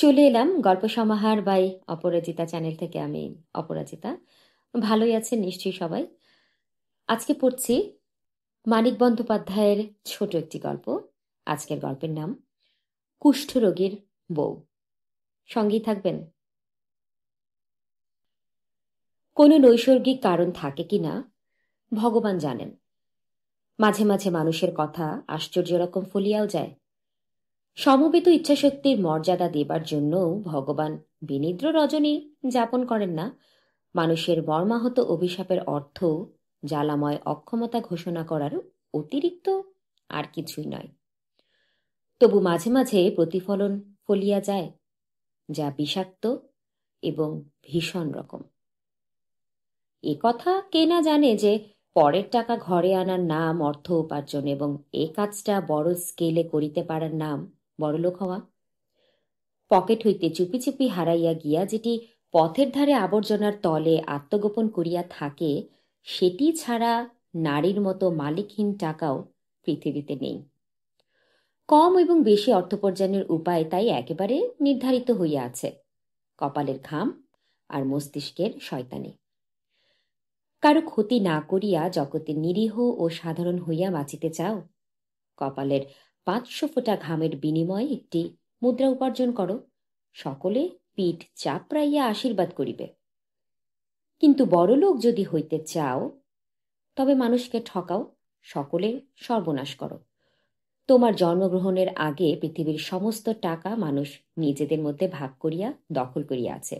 চলে এলাম গল্প সমাহার বাই অপরাজিতা চ্যানেল থেকে। আমি অপরাজিতা। ভালোই আছেন নিশ্চয়ই সবাই। আজকে পড়ছি মানিক বন্দ্যোপাধ্যায়ের ছোট একটি গল্প। আজকের গল্পের নাম কুষ্ঠরোগীর বউ। সঙ্গেই থাকবেন। কোনো নৈসর্গিক কারণ থাকে কিনা ভগবান জানেন। মাঝে মাঝে মানুষের কথা আশ্চর্য রকম ফলিয়াও যায়। সমবেত ইচ্ছাশক্তির মর্যাদা দেবার জন্যও ভগবান বিনিদ্র রজনী যাপন করেন না। মানুষের মর্মাহত অভিশাপের অর্থ জ্বালাময় অক্ষমতা ঘোষণা করার অতিরিক্ত আর কিছুই নয়। তবু মাঝে মাঝে প্রতিফলন ফলিয়া যায়, যা বিষাক্ত এবং ভীষণ রকম। এ কথা কে না জানে যে পরের টাকা ঘরে আনার নাম অর্থ উপার্জন, এবং এ কাজটা বড় স্কেলে করিতে পারার নাম বড়লোক হওয়া। পকেট হইতে চুপি চুপি হারাইয়া গিয়া যেটি পথের ধারে আবর্জনার তলে আত্মগোপন করিয়া থাকে, সেটি ছাড়া নারীর মতো মালিকহীন টাকাও পৃথিবীতে নেই। কম এবং বেশি অর্থোপার্জনের উপায় তাই একেবারে নির্ধারিত হইয়া আছে কপালের ঘাম আর মস্তিষ্কের শয়তানি। কারো ক্ষতি না করিয়া জগতে নিরীহ ও সাধারণ হইয়া বাঁচিতে চাও? কপালের 500 ফোঁটা ঘামের বিনিময়ে একটি মুদ্রা উপার্জন করো, সকলে পিঠ চাপড়াইয়া আশীর্বাদ করিবে। কিন্তু বড়লোক যদি হইতে চাও, তবে মানুষকে ঠকাও, সকলের সর্বনাশ করো। তোমার জন্মগ্রহণের আগে পৃথিবীর সমস্ত টাকা মানুষ নিজেদের মধ্যে ভাগ করিয়া দখল করিয়া আছে।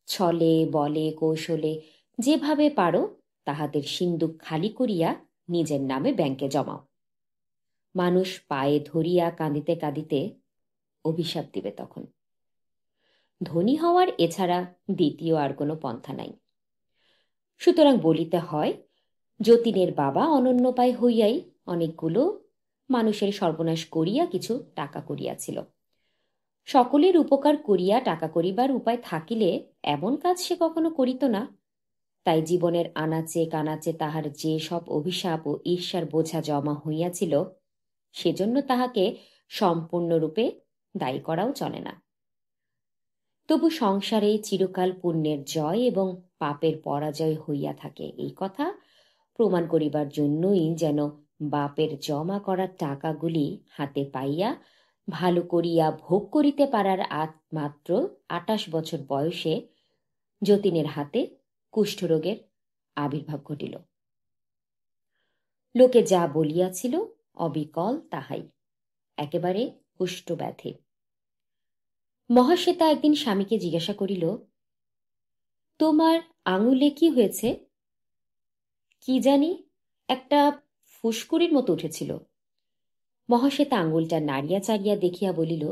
ছলে বলে কৌশলে যেভাবে পারো তাহাদের সিন্দুক খালি করিয়া নিজের নামে ব্যাংকে জমাও। মানুষ পায়ে ধরিয়া কাঁদিতে কাঁদিতে অভিশাপ দিবে তখন। ধনী হওয়ার এছাড়া দ্বিতীয় আর কোনো পন্থা নাই। সুতরাং বলিতে হয়, যতীনের বাবা অনন্যপায় হইয়াই অনেকগুলো মানুষের সর্বনাশ করিয়া কিছু টাকা করিয়াছিল। সকলের উপকার করিয়া টাকা করিবার উপায় থাকিলে এমন কাজ সে কখনো করিত না। তাই জীবনের আনাচে কানাচে তাহার যে সব অভিশাপ ও ঈর্ষার বোঝা জমা হইয়াছিল, সেজন্য তাহাকে সম্পূর্ণরূপে দায়ী করাও চলে না। তবু সংসারে চিরকাল পুণ্যের জয় এবং পাপের পরাজয় হইয়া থাকে, এই কথা প্রমাণ করিবার জন্যই যেন বাপের জমা করা টাকাগুলি হাতে পাইয়া ভালো করিয়া ভোগ করিতে পারার মাত্র 28 বছর বয়সে যতীনের হাতে কুষ্ঠরোগের আবির্ভাব ঘটিল। লোকে যা বলিয়াছিল অবিকল তাহাই, একেবারে কুষ্ঠব্যাধি। মহাশ্বেতা একদিন স্বামীকে জিজ্ঞাসা করিল, তোমার আঙুলে কি হয়েছে? কি জানি, একটা ফুসকুড়ির মতো উঠেছিল। মহাশ্বেতা আঙুলটা নাড়িয়া চাড়িয়া দেখিয়া বলিল,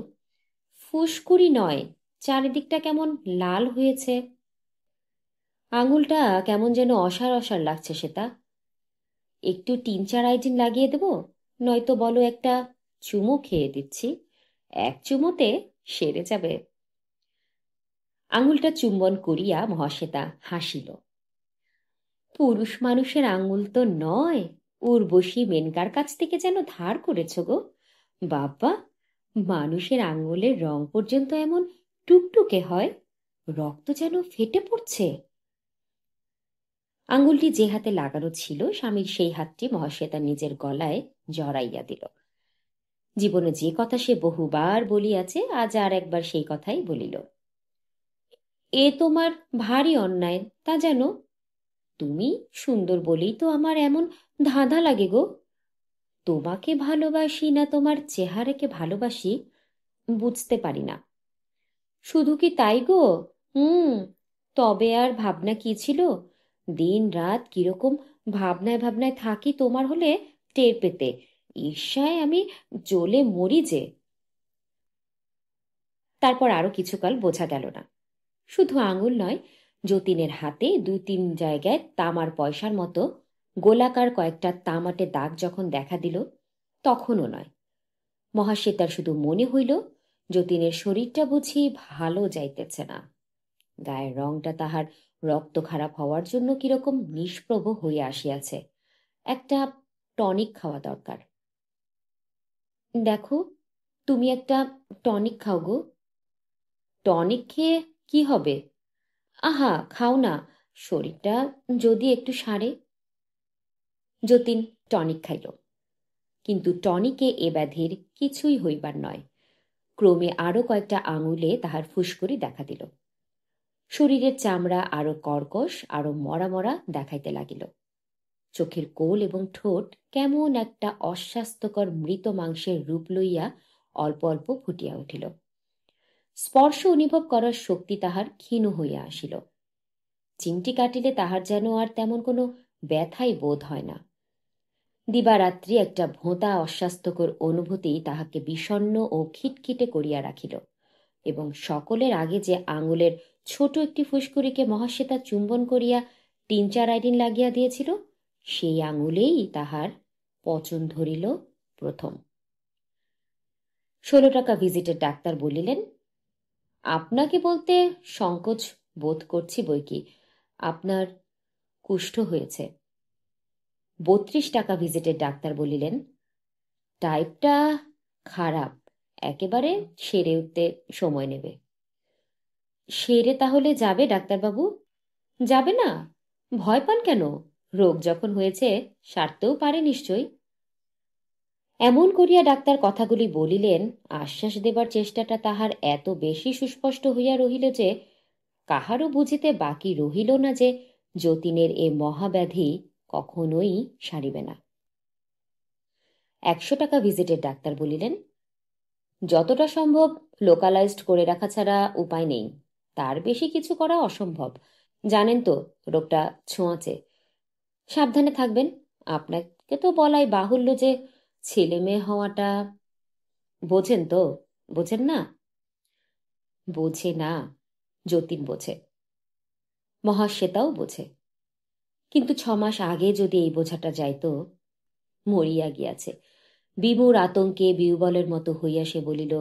ফুসকুড়ি নয়, চারিদিকটা কেমন লাল হয়েছে। আঙুলটা কেমন যেন অসার অসার লাগছে শ্বেতা। একটু 3-4 আইডিন লাগিয়ে দেব, নয়তো বলো একটা চুমো খেয়ে দিচ্ছি, এক চুমোতে সেরে যাবে। আঙুলটা চুম্বন করিয়া মহাশ্বেতা হাসিল। পুরুষ মানুষের আঙুল তো নয়, উর্বশী মেনকার কাছ থেকে যেন ধার করেছ গো। বাবা, মানুষের আঙুলের রং পর্যন্ত এমন টুকটুকে হয়, রক্ত যেন ফেটে পড়ছে। আঙুলটি যে হাতে লাগানো ছিল, স্বামীর সেই হাতটি মহাশ্বেতা নিজের গলায় জড়াইয়া দিল। জীবনে যে কথা সে বহুবার বলিয়াছে, আজ আর একবার সেই কথাই বলিল। এ তোমার ভারী অন্যায়, তা জানো? তুমি সুন্দর বলেই তো আমার এমন ধাঁধা লাগে গো। তোমাকে ভালোবাসি না তোমার চেহারাকে ভালোবাসি বুঝতে পারি না। শুধু কি তাই গো? তবে আর ভাবনা কি ছিল? দিন রাত কিরকম ভাবনায় ভাবনায় থাকি তোমার হলে টের পেতে। ঈর্ষায় আমি জ্বলে মরি যে। তারপর আরো কিছুকাল বোঝা গেল না। শুধু আঙুল নয়, যতীনের হাতে 2-3 জায়গায় তামার পয়সার মতো গোলাকার কয়েকটা তামাটে দাগ যখন দেখা দিল, তখনও নয়। মহাশ্বেতার শুধু মনে হইল যতীনের শরীরটা বুঝি ভালো যাইতেছে না। গায়ের রংটা তাহার রক্ত খারাপ হওয়ার জন্য কিরকম নিষ্প্রভ হইয়া আসিয়াছে। একটা টনিক খাওয়া দরকার। দেখো, তুমি একটা টনিক খাও গো। টনিক খেয়ে কি হবে? আহা, খাও না, শরীরটা যদি একটু সারে। যতীন টনিক খাইল, কিন্তু টনিকে এ ব্যাধির কিছুই হইবার নয়। ক্রমে আরো কয়েকটা আঙুলে তাহার ফুসকুড়ি দেখা দিল। শরীরের চামড়া আরো কর্কশ, আরো মরা মরা দেখাইতে লাগিল। চোখের কোল এবং ঠোঁট কেমন একটা অস্বাস্থ্যকর মৃত মাংসের রূপ লইয়া অল্প অল্প ফুটিয়া উঠিল। স্পর্শ অনুভব করার শক্তি তাহার ক্ষীণ হইয়া আসিল। চিমটি কাটিলে তাহার যেন আর তেমন কোনো ব্যথাই বোধ হয় না। দিবারাত্রি একটা ভোঁতা অস্বাস্থ্যকর অনুভূতি তাহাকে বিষণ্ণ ও খিটখিটে করিয়া রাখিল, এবং সকলের আগে যে আঙুলের ছোট একটি ফুসকুড়িকে মহাশ্বেতা চুম্বন করিয়া ৩-৪ আইডিন লাগিয়া দিয়েছিল, সেই আঙুলেই তাহার পচন ধরিল প্রথম। ১৬ টাকা ভিজিটের ডাক্তার বলিলেন, আপনাকে বলতে সংকোচ বোধ করছি বৈকি, আপনার কুষ্ঠ হয়েছে। ৩২ টাকা ভিজিটের ডাক্তার বলিলেন, টাইপটা খারাপ, একেবারে সেরে উঠতে সময় নেবে। সেরে তাহলে যাবে ডাক্তারবাবু? যাবে না? ভয় পান কেন? রোগ যখন হয়েছে সারতেও পারে নিশ্চয়ই। এমন করিয়া ডাক্তার কথাগুলি বলিলেন, আশ্বাস দেবার চেষ্টাটা তাহার এত বেশি সুস্পষ্ট হইয়া রহিল যে কাহারও বুঝিতে বাকি রহিল না যে যতীনের এ মহাব্যাধি কখনোই সারিবে না। ১০০ টাকা ভিজিটের ডাক্তার বলিলেন, যতটা সম্ভব লোকালাইজড করে রাখা ছাড়া উপায় নেই, তার বেশি কিছু করা অসম্ভব। জানেন তো রোগটা ছোঁয়াচে, সাবধানে থাকবেন। আপনাকে তো বলাই বাহুল্য যে ছেলে মেয়ে হওয়াটা, বোঝেন তো? বোঝেন না? বোঝে না, যতীন বোঝে, মহাশ্বেতাও বোঝে, কিন্তু ৬ মাস আগে যদি এই বোঝাটা যাইত। মরিয়া গিয়াছে। বিমূঢ় আতঙ্কে বিহ্বলের মতো হইয়া সে বলিল,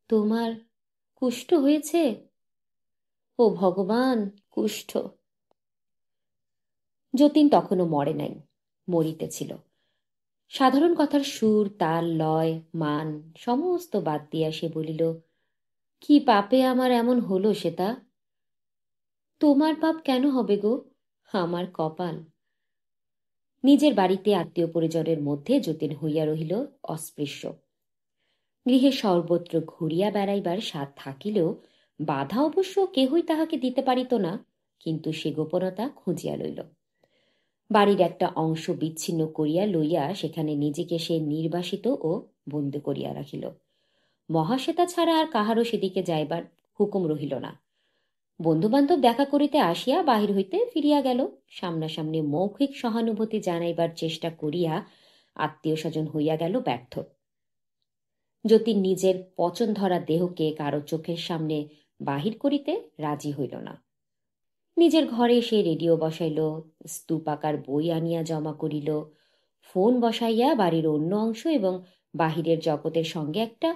তোমার কুষ্ঠ হয়েছে? ও ভগবান, কুষ্ঠ! যতীন তখনও মরে নাই, মরিতেছিল। সাধারণ কথার সুর, তাল, লয়, মান সমস্ত বাদ দিয়া সে বলিল, কি পাপে আমার এমন হলো সেটা? তোমার পাপ কেন হবে গো? আমার কপাল। নিজের বাড়িতে আত্মীয় পরিজনের মধ্যে যতীন হইয়া রহিল অস্পৃশ্য। গৃহে সর্বত্র ঘুরিয়া বেড়াইবার স্বাদ থাকিলেও বাধা অবশ্য কেহই তাহাকে দিতে পারিত না, কিন্তু সে গোপনতা খুঁজিয়া লইল। বাড়ির একটা অংশ বিচ্ছিন্ন করিয়া লইয়া সেখানে নিজেকে সে নির্বাসিত ও বন্দি করিয়া রাখিল। মহাশ্বেতা ছাড়া আর কাহারও সেদিকে যাইবার হুকুম রহিল না। বন্ধুবান্ধব দেখা করিতে আসিয়া বাহির হইতে ফিরিয়া গেল। সামনাসামনি মৌখিক সহানুভূতি জানাইবার চেষ্টা করিয়া আত্মীয় স্বজন হইয়া গেল ব্যর্থ। যতীন নিজের পচন ধরা দেহকে কারো চোখের সামনে বাহির করিতে রাজি হইল না। নিজের ঘরে সে রেডিও বসাইল, স্তূপাকার বই আনিয়া জমা করিল, ফোন বসাইয়া বাড়ির অন্য অংশ এবং বাহিরের জগতের সঙ্গে একটা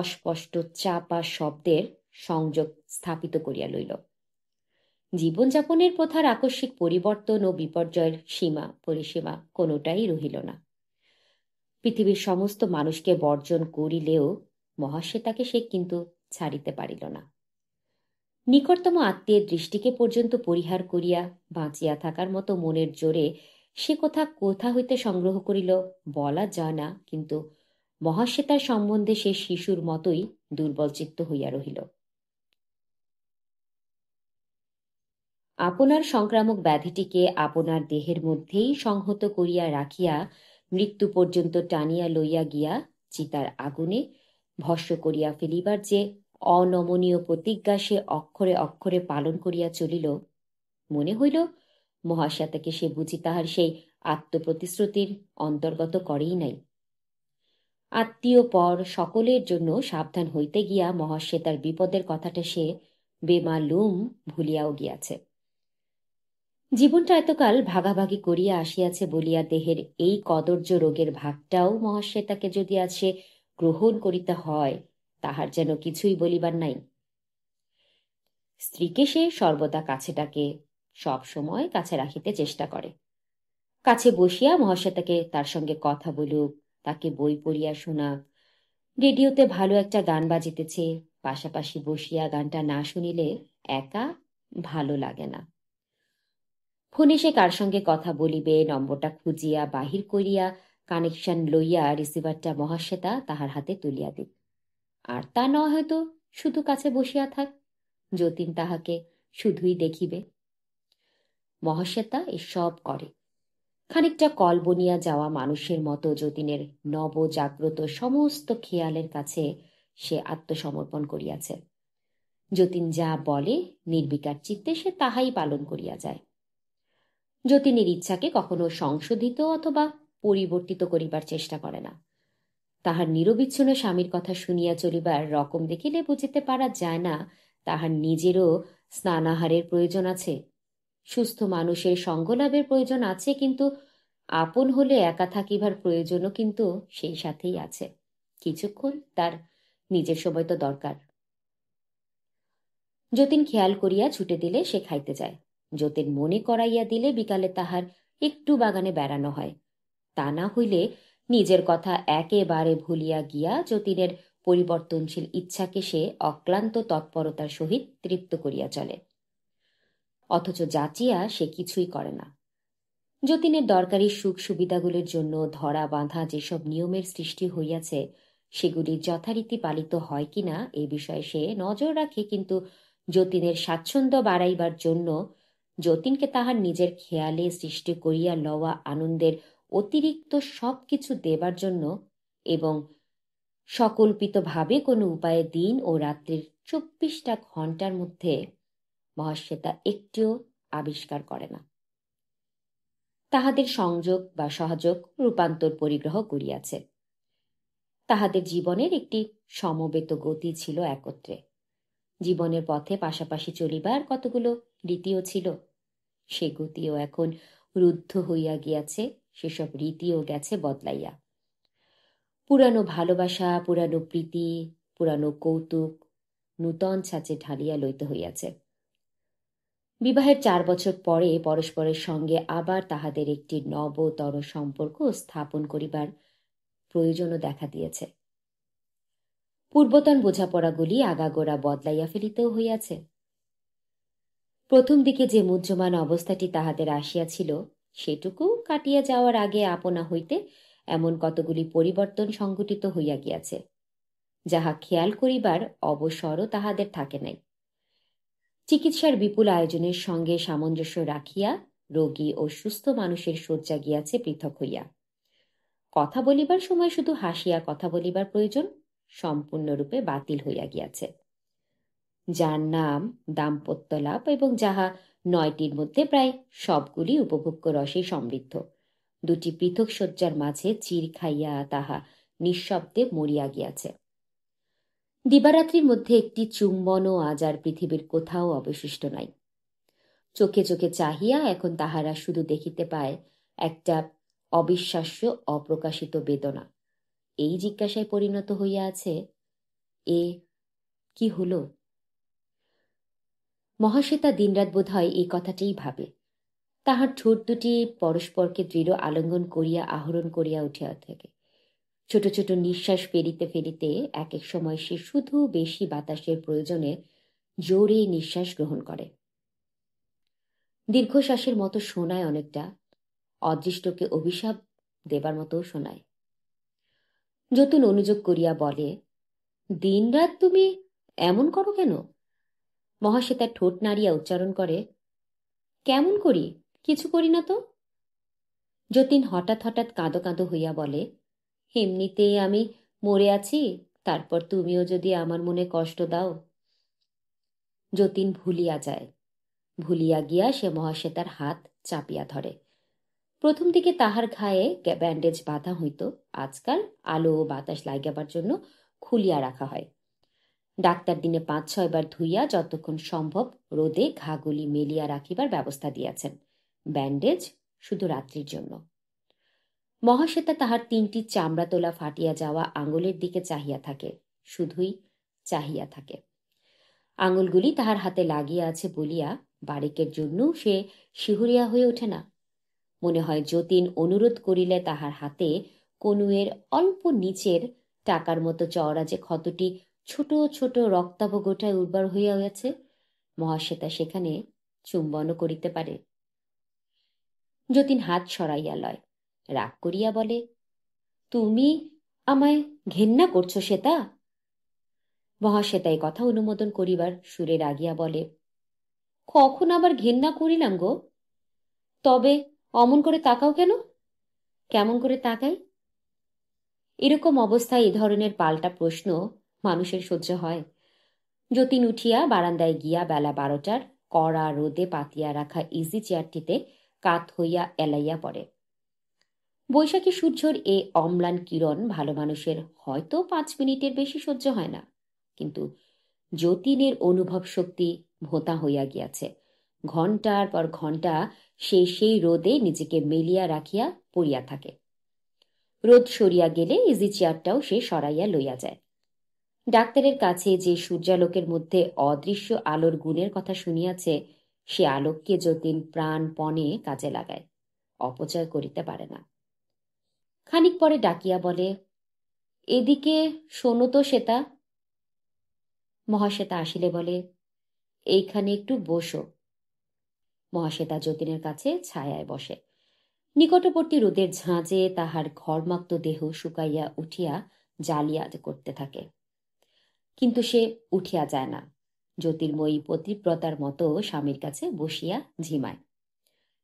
অস্পষ্ট চাপা শব্দের সংযোগ স্থাপিত করিয়া লইল। জীবনযাপনের প্রথার আকস্মিক পরিবর্তন ও বিপর্যয়ের সীমা পরিসীমা কোনোটাই রহিল না। পৃথিবীর সমস্ত মানুষকে বর্জন করিলেও মহাশ্বেতাকে সে কিন্তু ছাড়িতে পারিল না। নিকটতম আত্মীয়ের দৃষ্টিকে পর্যন্ত পরিহার করিয়া বাঁচিয়া থাকার মতো মনের জোরে সে কোথা হইতে সংগ্রহ করিল বলা যায় না, কিন্তু মহাশ্বেতার সম্বন্ধে সে শিশুর মতোই দুর্বলচিত্ত হইয়া রহিল। আপনার সংক্রামক ব্যাধিটিকে আপনার দেহের মধ্যেই সংহত করিয়া রাখিয়া মৃত্যু পর্যন্ত টানিয়া লইয়া গিয়া চিতার আগুনে ভস্ম করিয়া ফেলিবার যে অনমনীয় প্রতিজ্ঞা সে অক্ষরে অক্ষরে পালন করিয়া চলিল, মনে হইল মহাশ্বেতাকে সে বুঝি তাহার সেই আত্মপ্রতিশ্রুতির অন্তর্গত করেই নাই। আত্মীয় পর সকলের জন্য সাবধান হইতে গিয়া মহাশ্বেতার বিপদের কথাটা সে বেমালুম ভুলিয়াও গিয়াছে। জীবনটা এতকাল ভাগাভাগি করিয়া আসিয়াছে বলিয়া দেহের এই কদর্য রোগের ভাগটাও মহাশ্বেতাকে যদি আজ সে গ্রহণ করিতে হয়, তাহার যেন কিছুই বলিবার নাই। স্ত্রীকে সে সর্বদা কাছে ডাকে, সব সময় কাছে রাখিতে চেষ্টা করে। কাছে বসিয়া মহাশ্বেতাকে তার সঙ্গে কথা বলুক, তাকে বই পড়িয়া শোনাক, রেডিওতে ভালো একটা গান বাজিতেছে, পাশাপাশি বসিয়া গানটা না শুনিলে একা ভালো লাগে না। ফোনে সে কার সঙ্গে কথা বলিবে নম্বরটা খুঁজিয়া বাহির করিয়া কানেকশন লইয়া রিসিভারটা মহাশ্বেতা তাহার হাতে তুলিয়া দিত। আর তা নয় হয়তো শুধু কাছে বসিয়া থাক, যতীন তাহাকে শুধুই দেখিবে। মহাশ্বেতা এসব করে। খানিকটা কল বনিয়া যাওয়া মানুষের মতো যতীনের নবজাগ্রত সমস্ত খেয়ালের কাছে সে আত্মসমর্পণ করিয়াছে। যতীন যা বলে নির্বিকার চিত্তে সে তাহাই পালন করিয়া যায়। যতীনের ইচ্ছাকে কখনো সংশোধিত অথবা পরিবর্তিত করিবার চেষ্টা করে না। তাহার নিরবিচ্ছিন্ন স্বামীর কথা শুনিয়া চলিবার রকম দেখিলে বুঝিতে পারা যায় না তাহার নিজেরও স্নানাহারের প্রয়োজন আছে, সুস্থ মানুষের সঙ্গলাভের প্রয়োজন আছে, কিন্তু আপন হলে একা থাকিবার প্রয়োজনও কিন্তু সেই সাথেই আছে। কিছুক্ষণ তার নিজের সময় তো দরকার। যতীন খেয়াল করিয়া ছুটে দিলে সে খাইতে যায়। যতীন মনে করাইয়া দিলে বিকালে তাহার একটু বাগানে বেড়ানো হয়। তা না হইলে নিজের কথা একেবারে ভুলিয়া গিয়া যতীনের পরিবর্তনশীল ইচ্ছাকে সে অক্লান্ত তৎপরতার সহিত তৃপ্ত করিয়া চলে। অথচ যাচিয়া সে কিছুই করে না। যতীনের দরকারি সুখ সুবিধাগুলির জন্য ধরা বাঁধা যেসব নিয়মের সৃষ্টি হইয়াছে সেগুলি যথারীতি পালিত হয় কিনা এই বিষয়ে সে নজর রাখে, কিন্তু যতীনের স্বাচ্ছন্দ্য বাড়াইবার জন্য, যতীনকে তাহার নিজের খেয়ালে সৃষ্টি করিয়া লওয়া আনন্দের অতিরিক্ত সব কিছু দেবার জন্য এবং সকল্পিতভাবে কোনো উপায়ে দিন ও রাত্রির 24টা ঘণ্টার মধ্যে মহাশ্বেতা একটিও আবিষ্কার করে না। তাহাদের সংযোগ বা সহযোগ রূপান্তর পরিগ্রহ করিয়াছে। তাহাদের জীবনের একটি সমবেত গতি ছিল একত্রে। জীবনের পথে পাশাপাশি চলিবার কতগুলো রীতিও ছিল। সে গতিও এখন রুদ্ধ হইয়া গিয়াছে, সেসব রীতিও গেছে বদলাইয়া। পুরানো ভালোবাসা, পুরানো প্রীতি, পুরানো কৌতুক নূতন ছাঁচে ঢালিয়া লইতে হইয়াছে। বিবাহের 4 বছর পরে পরস্পরের সঙ্গে আবার তাহাদের একটি নবতর সম্পর্ক স্থাপন করিবার প্রয়োজনও দেখা দিয়েছে। পূর্বতন বোঝাপড়াগুলি আগাগোড়া বদলাইয়া ফেলিতেও হইয়াছে। প্রথম দিকে যে মুহ্যমান অবস্থাটি তাহাদের আসিয়াছিল সেটুকু কাটিয়া যাওয়ার আগে আপনা হইতে এমন কতগুলি পরিবর্তন সংঘটিত হইয়া গিয়াছে, যাহা খেয়াল করিবার অবসরও তাহাদের থাকে নাই। চিকিৎসার বিপুল আয়োজনের সঙ্গে সামঞ্জস্য রাখিয়া রোগী ও সুস্থ মানুষের শয্যা গিয়াছে পৃথক হইয়া। কথা বলিবার সময় শুধু হাসিয়া কথা বলিবার প্রয়োজন সম্পূর্ণরূপে বাতিল হইয়া গিয়াছে। যার নাম দাম্পত্য লাভ এবং যাহা 9টির মধ্যে প্রায় সবগুলি উপভোগ্য রসে সমৃদ্ধ, 2টি পৃথক শয্যার মাঝে চির খাইয়া তাহা নিঃশব্দে মরিয়া গিয়াছে। দিবারাত্রির মধ্যে একটি চুম্বনও আজ আর পৃথিবীর কোথাও অবশিষ্ট নাই। চোখে চোখে চাহিয়া এখন তাহারা শুধু দেখিতে পায় একটা অবিশ্বাস্য অপ্রকাশিত বেদনা। এই জিজ্ঞাসায় পরিণত হইয়া আছে, এ কি হল? মহাশ্বেতা দিনরাত বোধ হয় এই কথাটাই ভাবে। তাহার ঠোঁট দুটি পরস্পরকে দৃঢ় আলিঙ্গন করিয়া আহরণ করিয়া উঠিয়া থাকে। ছোট ছোট নিঃশ্বাস ফেলিতে ফেলিতে এক এক সময় সে শুধু বেশি বাতাসের প্রয়োজনে জোরে নিঃশ্বাস গ্রহণ করে। দীর্ঘশ্বাসের মতো শোনায়, অনেকটা অদৃষ্টকে অভিশাপ দেবার মতো শোনায়। যতীন অনুযোগ করিয়া বলে, দিনরাত তুমি এমন করো কেন? মহাশ্বেতা ঠোঁট নাড়িয়া উচ্চারণ করে, কেমন করি? কিছু করি না তো। যতীন হঠাৎ হঠাৎ কাঁদো কাঁদো হইয়া বলে, এমনিতেই আমি মরে আছি, তারপর তুমিও যদি আমার মনে কষ্ট দাও। যতীন ভুলিয়া যায়। ভুলিয়া গিয়া সে মহাশ্বেতার হাত চাপিয়া ধরে। প্রথম দিকে তাহার ঘায়ে ব্যান্ডেজ বাঁধা হইত, আজকাল আলো ও বাতাস লাগাবার জন্য খুলিয়া রাখা হয়। ডাক্তার দিনে 5-6 বার ধুইয়া যতক্ষণ সম্ভব রোদে ঘাগুলি মেলিয়া রাখিবার ব্যবস্থা দিয়াছেন। ব্যান্ডেজ শুধু রাত্রির জন্য। মহাশ্বেতা তাহার 3টি চামড়া তোলা ফাটিয়া যাওয়া আঙুলের দিকে চাহিয়া থাকে, শুধুই চাহিয়া থাকে। আঙুলগুলি তাহার হাতে লাগিয়া আছে বলিয়া বারেকের জন্য সে শিহুরিয়া হয়ে ওঠে না। মনে হয় যতীন অনুরোধ করিলে তাহার হাতে কনুয়ের অল্প নিচের টাকার মতো চওড়া যে ক্ষতটি ছোট ছোট রক্তাভ গোটায় উর্বর হইয়া হইয়াছে। মহাশ্বেতা সেখানে চুম্বনও করিতে পারে। যতীন হাত সরাইয়া লয়, রাগ করিয়া বলে, তুমি আমায় ঘেন্না করছো শ্বেতা? মহাশ্বেতা এই কথা অনুমোদন করিবার সুরে রাগিয়া বলে, কখন আবার ঘেন্না করিলাম গো? তবে অমন করে তাকাও কেন? কেমন করে তাকাই? এরকম অবস্থায় এ ধরনের পাল্টা প্রশ্ন মানুষের সহ্য হয়? যতীন উঠিয়া বারান্দায় গিয়া বেলা 12টার কড়া রোদে পাতিয়া রাখা ইজি চেয়ারটিতে কাত হইয়া এলাইয়া পড়ে। বৈশাখী সূর্যের এ অম্লান কিরণ ভালো মানুষের হয়তো 5 মিনিটের বেশি সহ্য হয় না, কিন্তু যতীনের অনুভব শক্তি ভোঁতা হইয়া গিয়াছে। ঘণ্টার পর ঘণ্টা সে সেই রোদে নিজেকে মেলিয়া রাখিয়া পড়িয়া থাকে। রোদ সরিয়া গেলে ইজি চেয়ারটাও সে সরাইয়া লইয়া যায়। ডাক্তারের কাছে যে সূর্যালোকের মধ্যে অদৃশ্য আলোর গুণের কথা শুনিয়াছে, সে আলোককে যতীন প্রাণপণে কাজে লাগায়, অপচয় করিতে পারে না। খানিক পরে ডাকিয়া বলে, এদিকে শোনো তো শ্বেতা। মহাশ্বেতা আসিলে বলে, এইখানে একটু বসো। মহাশ্বেতা যতীনের কাছে ছায়ায় বসে। নিকটবর্তী রোদের ঝাঁজে তাহার ঘর্মাক্ত দেহ শুকাইয়া উঠিয়া জ্বালিয়া করতে থাকে, কিন্তু সে উঠিয়া যায় না। জ্যোতির্ময়ী পতিব্রতার মতো স্বামীর কাছে বসিয়া ঝিমায়।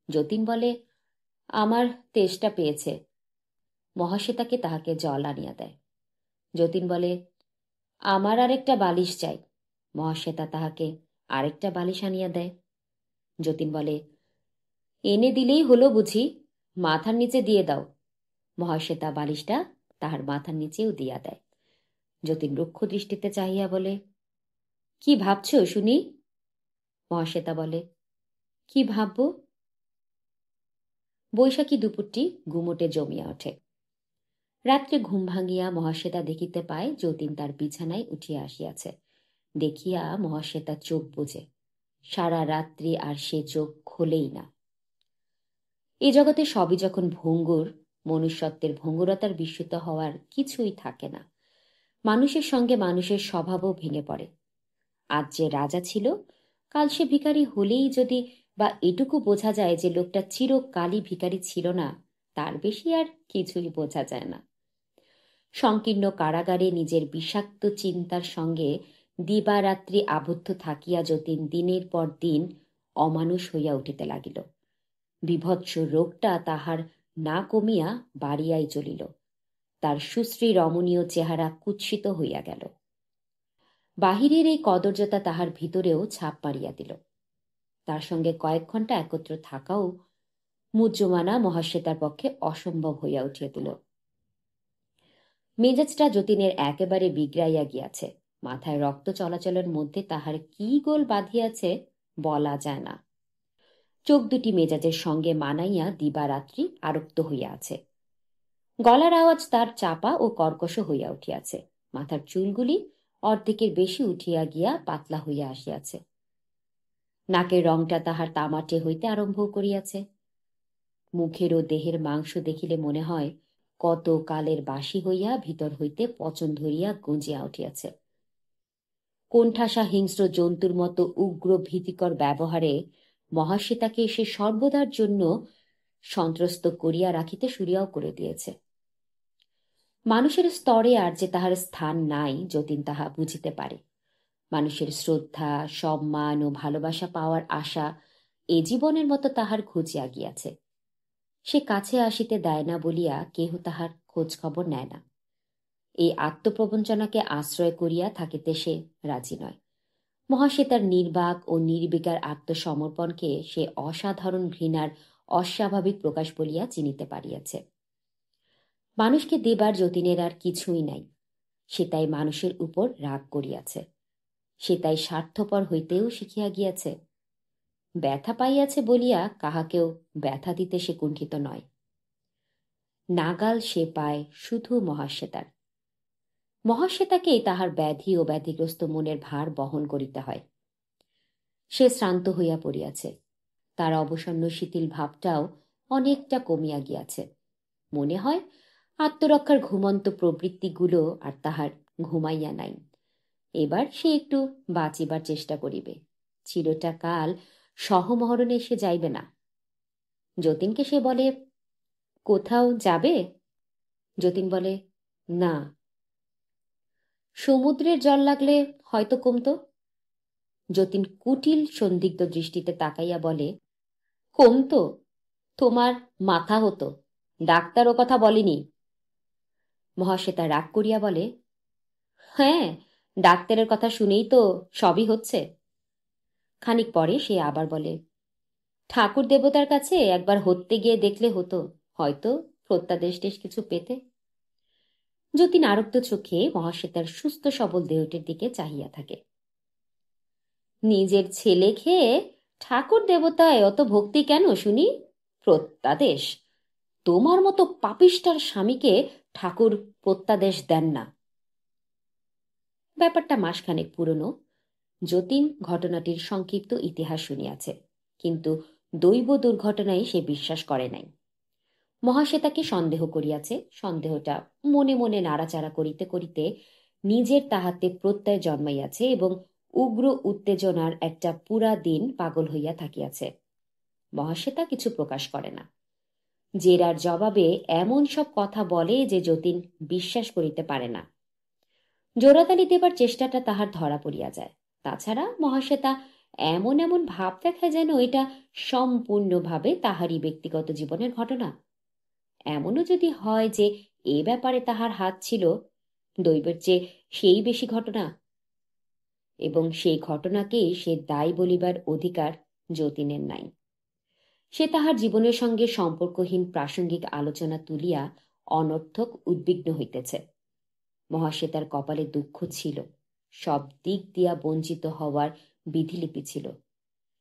যতীন বলে, আমার তেষ্টা পেয়েছে। মহাশ্বেতাকে তাহাকে জল আনিয়া দেয়। যতীন বলে, আমার আরেকটা বালিশ চাই। মহাশ্বেতা তাহাকে আরেকটা বালিশ আনিয়া দেয়। যতীন বলে, এনে দিলেই হলো বুঝি, মাথার নিচে দিয়ে দাও। মহাশ্বেতা বালিশটা তাহার মাথার নিচেও দিয়া দেয়। যতীন রুক্ষ দৃষ্টিতে চাহিয়া বলে, কি ভাবছ শুনি? মহাশ্বেতা বলে, কি ভাবব? বৈশাখী দুপুরটি গুমোটে জমিয়া ওঠে। রাত্রে ঘুম ভাঙিয়া মহাশ্বেতা দেখিতে পায় যতীন তার বিছানায় উঠিয়া আসিয়াছে। দেখিয়া মহাশ্বেতা চোখ বুজে। সারা রাত্রি আর সে চোখ খোলেই না। এ জগতে সবই যখন ভঙ্গুর, মনুষ্যত্বের ভঙ্গুরতার বিস্মিত হওয়ার কিছুই থাকে না। মানুষের সঙ্গে মানুষের স্বভাবও ভেঙে পড়ে। আজ যে রাজা ছিল, কাল সে ভিখারি হলেই যদি বা এটুকু বোঝা যায় যে লোকটা চিরকালই ভিখারি ছিল না, তার বেশি আর কিছুই বোঝা যায় না। সংকীর্ণ কারাগারে নিজের বিষাক্ত চিন্তার সঙ্গে দিবারাত্রি আবদ্ধ থাকিয়া যতীন দিনের পর দিন অমানুষ হইয়া উঠিতে লাগিল। বিভৎস রোগটা তাহার না কমিয়া বাড়িয়াই চলিল। তার সুশ্রী রমণীয় চেহারা কুৎসিত হইয়া গেল। বাহিরের এই কদর্যতা তাহার ভিতরেও ছাপ মারিয়া দিল। তার সঙ্গে কয়েক ঘণ্টা একত্র থাকাও মুহ্যমানা মহাশ্বেতার পক্ষে অসম্ভব হইয়া উঠিয়াছিল। মেজাজটা যতীনের একেবারে বিগড়াইয়া গিয়াছে। মাথায় রক্ত চলাচলের মধ্যে তাহার কি গোল বাঁধিয়াছে বলা যায় না। চোখ দুটি মেজাজের সঙ্গে মানাইয়া দিবারাত্রি আরক্ত হইয়া আছে। গলার আওয়াজ তার চাপা ও কর্কশ হইয়া উঠিয়াছে। মাথার চুলগুলি অর্ধেকের বেশি উঠিয়া গিয়া পাতলা হইয়া আসিয়াছে। নাকের রংটা তাহার তামাটে হইতে আরম্ভ করিয়াছে। মুখের ও দেহের মাংস দেখিলে মনে হয় কত কালের বাসি হইয়া ভিতর হইতে পচন ধরিয়া গজিয়া উঠিয়াছে। কোণঠাসা হিংস্র জন্তুর মতো উগ্র ভীতিকর ব্যবহারে মহাশ্বেতাকে সে সর্বদার জন্য সন্ত্রস্ত করিয়া রাখিতে শুরিয়াও করে দিয়েছে। মানুষের স্তরে আর যে তাহার স্থান নাই, যতীন তাহা বুঝিতে পারে। মানুষের শ্রদ্ধা, সম্মান ও ভালোবাসা পাওয়ার আশা এ জীবনের মতো তাহার ঘুচিয়া গিয়াছে। সে কাছে আসিতে দেয় না বলিয়া কেহ তাহার খোঁজ খবর নেয় না। এই আত্মপ্রবঞ্চনাকে আশ্রয় করিয়া থাকিতে সে রাজি নয়। মহাশ্বেতার নির্বাক ও নির্বিকার আত্মসমর্পণকে সে অসাধারণ ঘৃণার অস্বাভাবিক প্রকাশ বলিয়া চিনিতে পারিয়াছে। মানুষকে দেবার যতীনের আর কিছুই নাই। সে তাই মানুষের উপর রাগ করিয়াছে। সে তাই স্বার্থপর হইতেও শিখিয়া গিয়াছে। ব্যথা পাইয়াছে বলিয়া কাহাকেও ব্যথা দিতে সে কুণ্ঠিত নয়। নাগাল সে পায় শুধু মহাশ্বেতার। মহাশ্বেতাকেই তাহার ব্যাধি ও ব্যাধিগ্রস্ত মনের ভার বহন করিতে হয়। সে শ্রান্ত হইয়া পড়িয়াছে। তার অবসন্ন শিথিল ভাবটাও অনেকটা কমিয়া গিয়াছে। মনে হয় আত্মরক্ষার ঘুমন্ত প্রবৃত্তিগুলো আর তাহার ঘুমাইয়া নাই। এবার সে একটু বাঁচিবার চেষ্টা করিবে, চিরটা কাল সহমহরণে সে যাইবে না। যতীনকে সে বলে, কোথাও যাবে? যতীন বলে, না। সমুদ্রের জল লাগলে হয়তো কমতো। যতীন কুটিল সন্দিগ্ধ দৃষ্টিতে তাকাইয়া বলে, কমতো? তোমার মাথা হতো, ডাক্তার ও কথা বলেনি। মহাশ্বেতা রাগ করিয়া বলে, হ্যাঁ, ডাক্তারের কথা শুনেই তো সবই হচ্ছে। খানিক পরে সে আবার বলে, ঠাকুর দেবতার কাছে একবার হতে গিয়ে দেখলে হতো, হয়তো প্রত্যাদেশ কিছু পেতে। যতীন আরক্ত চোখে মহাশ্বেতার সুস্থ সবল দেহটির দিকে চাহিয়া থাকে। নিজের ছেলে খেয়ে ঠাকুর দেবতায় অত ভক্তি কেন শুনি? প্রত্যাদেশ? তোমার মতো পাপিষ্ঠার স্বামীকে ঠাকুর প্রত্যাদেশ দেন না। ব্যাপারটা মাসখানেক পুরনো। যতীন ঘটনাটির সংক্ষিপ্ত ইতিহাস শুনিয়াছে, কিন্তু দৈব দুর্ঘটনায় সে বিশ্বাস করে নাই। মহাশ্বেতাকে সন্দেহ করিয়াছে, সন্দেহটা মনে মনে নাড়াচাড়া করিতে করিতে নিজের তাহাতে প্রত্যয় জন্মাইয়াছে এবং উগ্র উত্তেজনার একটা পুরা দিন পাগল হইয়া থাকিয়াছে। মহাশ্বেতা কিছু প্রকাশ করে না। জেরার জবাবে এমন সব কথা বলে যে যতীন বিশ্বাস করিতে পারে না। জোড়াতালি দেবার চেষ্টাটা তাহার ধরা পড়িয়া যায়। তাছাড়া মহাশ্বেতা এমন এমন ভাব দেখায় যেন এটা সম্পূর্ণভাবে তাহারই ব্যক্তিগত জীবনের ঘটনা। এমনও যদি হয় যে এ ব্যাপারে তাহার হাত ছিল, দৈবের চেয়ে সেই বেশি ঘটনা, এবং সেই ঘটনাকেই সে দায় বলিবার অধিকার যতীনের নাই। সে তাহার জীবনের সঙ্গে সম্পর্কহীন প্রাসঙ্গিক আলোচনা তুলিয়া অনর্থক উদ্বিগ্ন হইতেছে। মহাশ্বেতার কপালে দুঃখ ছিল, সব দিক দিয়া বঞ্চিত হওয়ার বিধিলিপি ছিল।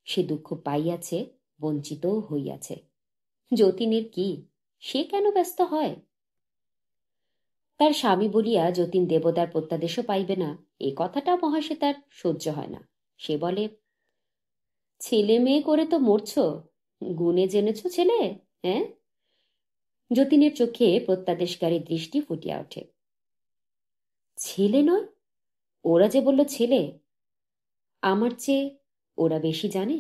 সে দুঃখ পাইয়াছে, বঞ্চিতও হইয়াছে। যতীনের কি? সে কেন ব্যস্ত হয়? তার স্বামী বলিয়া যতীন দেবতার প্রত্যাদেশও পাইবে না, এ কথাটা মহাশ্বেতার সহ্য হয় না। সে বলে, ছেলে মেয়ে করে তো মরছ, গুণে জেনেছ ছেলে? হ্যাঁ? যতীনের চোখে প্রত্যাদেশকারী দৃষ্টি ফুটিয়া ওঠে। ছেলে নয়? ওরা যে বলল ছেলে, আমার চেয়ে ওরা বেশি জানে।